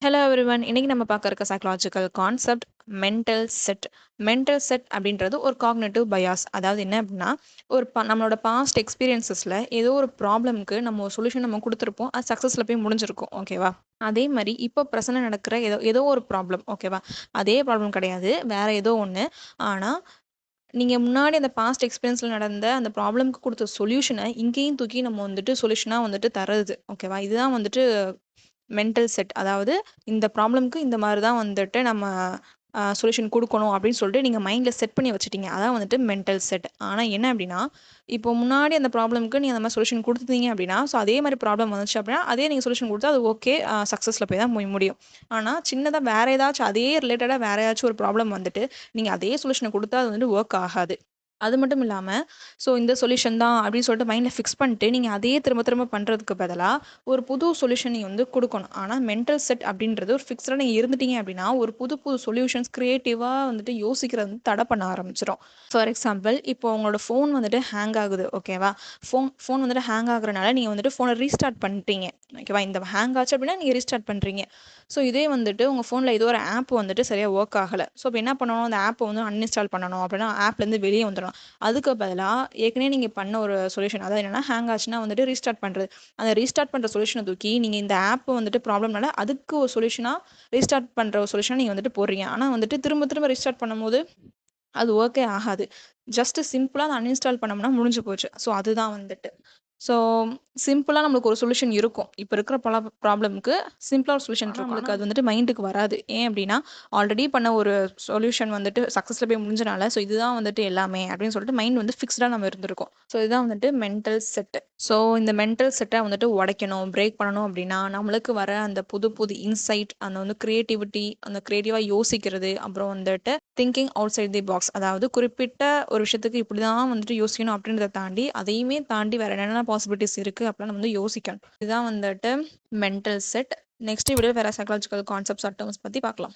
Hello everyone. இன்னைக்கு நம்ம பார்க்க இருக்க psychological concept mental set. Mental set அப்படின்றது ஒரு காக்னிட்டிவ் பயாஸ். அதாவது என்ன அப்படின்னா, நம்மளோட பாஸ்ட் எக்ஸ்பீரியன்ஸஸில் ஏதோ ஒரு ப்ராப்ளம்க்கு நம்ம ஒரு சொல்யூஷன் நம்ம கொடுத்துருப்போம். அது சக்ஸஸில் போய் முடிஞ்சிருக்கும். ஓகேவா? அதே மாதிரி இப்போ ப்ரெசென்ட் நடக்கிற ஏதோ ஏதோ ஒரு ப்ராப்ளம். ஓகேவா? அதே ப்ராப்ளம் கிடையாது, வேற ஏதோ ஒன்று. ஆனால் நீங்கள் முன்னாடி அந்த பாஸ்ட் எக்ஸ்பீரியன்ஸில் நடந்த அந்த ப்ராப்ளம்க்கு கொடுத்த சொல்யூஷனை இங்கேயும் தூக்கி நம்ம வந்துட்டு சொல்யூஷனாக வந்துட்டு தருது. ஓகேவா? இதுதான் வந்துட்டு மென்டல் செட். அதாவது இந்த ப்ராப்ளம்க்கு இந்த மாதிரி தான் வந்துட்டு நம்ம சொல்யூஷன் கொடுக்கணும் அப்படின்னு சொல்லிட்டு நீங்கள் மைண்டில் செட் பண்ணி வச்சுட்டீங்க. அதான் வந்துட்டு மென்டல் செட். ஆனால் என்ன அப்படின்னா, இப்போ முன்னாடி அந்த ப்ராப்ளம்க்கு நீங்கள் அந்த மாதிரி சொல்யூஷன் கொடுத்துட்டீங்க அப்படின்னா, ஸோ அதே மாதிரி ப்ராப்ளம் வந்துச்சு அப்படின்னா அதே நீங்கள் சொல்யூஷன் கொடுத்தா அது ஓகே, சக்ஸஸில் போய் தான் முடியும். ஆனால் சின்னதாக வேறு ஏதாச்சும் அதே ரிலேட்டடாக வேறு ஏதாச்சும் ஒரு ப்ராப்ளம் வந்துட்டு நீங்கள் அதே சொல்யூஷனை கொடுத்தா அது வந்துட்டு ஒர்க் ஆகாது. அது மட்டும் இல்லாம, ஸோ இந்த சொல்யூஷன் தான் அப்படின்னு சொல்லிட்டு மைண்ட்ல ஃபிக்ஸ் பண்ணிட்டு, நீங்க அதையே திரும்ப திரும்ப பண்றதுக்கு பதிலா, ஒரு புது சொல்யூஷன் நீங்க வந்து குடுக்கணும். ஆனா மென்டல் செட் அப்படின்றது ஒரு ஃபிக்ஸ்டா நீங்க இருந்துட்டீங்க அப்படின்னா, ஒரு புது புது சொல்யூஷன்ஸ் கிரியேட்டிவா வந்துட்டு யோசிக்கிறது வந்து தடை பண்ண ஆரம்பிச்சுரும். ஃபார் எக்ஸாம்பிள், இப்போ உங்களோட ஃபோன் வந்துட்டு ஹேங் ஆகுது. ஓகேவா? ஃபோன் ஃபோன் வந்துட்டு ஹேங் ஆகுறனால நீங்க வந்துட்டு ஃபோன ரீஸ்டார்ட் பண்ணிட்டீங்க. ஓகேவா? இந்த ஹேங் ஆச்சு அப்படின்னா நீங்க ரீஸ்டார்ட் பண்றீங்க. ஸோ இதே வந்துட்டு உங்க ஃபோன்ல ஏதோ ஒரு ஆப் வந்துட்டு சரியா ஒர்க் ஆகல. ஸோ அப்ப என்ன பண்ணணும்? அந்த ஆப்ப வந்து அன்இன்ஸ்டால் பண்ணணும். அப்படின்னா ஆப்லேருந்து வெளியே வந்துரணும். அதுக்கு பதிலா ஏற்கனவே நீங்க பண்ண ஒரு சொல்யூஷன், அதாவது என்னன்னா ஹேங் ஆச்சுன்னா வந்துட்டு ரீஸ்டார்ட் பண்றது. அந்த ரீஸ்டார்ட் பண்ற சொல்யூஷன தூக்கி நீங்க இந்த ஆப் வந்துட்டு ப்ராப்ளம்னால அதுக்கு ஒரு சொல்யூஷனா ரீஸ்டார்ட் பண்ற ஒரு சொல்யூஷன நீங்க வந்துட்டு போடுறீங்க. ஆனா வந்துட்டு திரும்ப திரும்ப ரீஸ்டார்ட் பண்ணும்போது அது ஒர்க்கே ஆகாது. ஜஸ்ட் சிம்பிளா அத அன்இன்ஸ்டால் பண்ணோம்னா முடிஞ்சு போச்சு. ஸோ அதுதான் வந்துட்டு. ஸோ சிம்பிளா நம்மளுக்கு ஒரு சொல்யூஷன் இருக்கும். இப்ப இருக்கிற பல ப்ராப்ளம்க்கு சிம்பிளா ஒரு சொல்யூஷன் இருக்கும். நம்மளுக்கு அது வந்துட்டு மைண்டுக்கு வராது. ஏன் அப்டின்னா, ஆல்ரெடி பண்ண ஒரு சொல்யூஷன் வந்துட்டு சக்ஸஸ்ல போய் முடிஞ்சனால, ஸோ இதுதான் வந்துட்டு எல்லாமே அப்படின்னு சொல்லிட்டு மைண்ட் வந்து ஃபிக்ஸ்டா நம்ம இருந்திருக்கோம். ஸோ இதுதான் வந்துட்டு மென்டல் செட். ஸோ இந்த மென்டல் செட்ட வந்துட்டு உடைக்கணும், பிரேக் பண்ணணும் அப்படின்னா, நம்மளுக்கு வர அந்த புது புது இன்சைட், அந்த வந்து கிரியேட்டிவிட்டி, அந்த கிரியேட்டிவா யோசிக்கிறது, அப்புறம் வந்துட்டு thinking outside the box. அதாவது குறிப்பிட்ட ஒரு விஷயத்துக்கு இப்படிதான் வந்துட்டு யோசிக்கணும் அப்படின்றத தாண்டி, அதையுமே தாண்டி வேற என்னென்ன பாசிபிலிட்டிஸ் இருக்கு அப்படிலாம் நம்ம வந்து யோசிக்கணும். இதுதான் வந்துட்டு மென்டல் செட். நெக்ஸ்ட் வீடியோ வேற சைக்காலஜிக்கல் கான்செப்ட்ஸ் ஆர் டெர்ம்ஸ் பத்தி பார்க்கலாம்.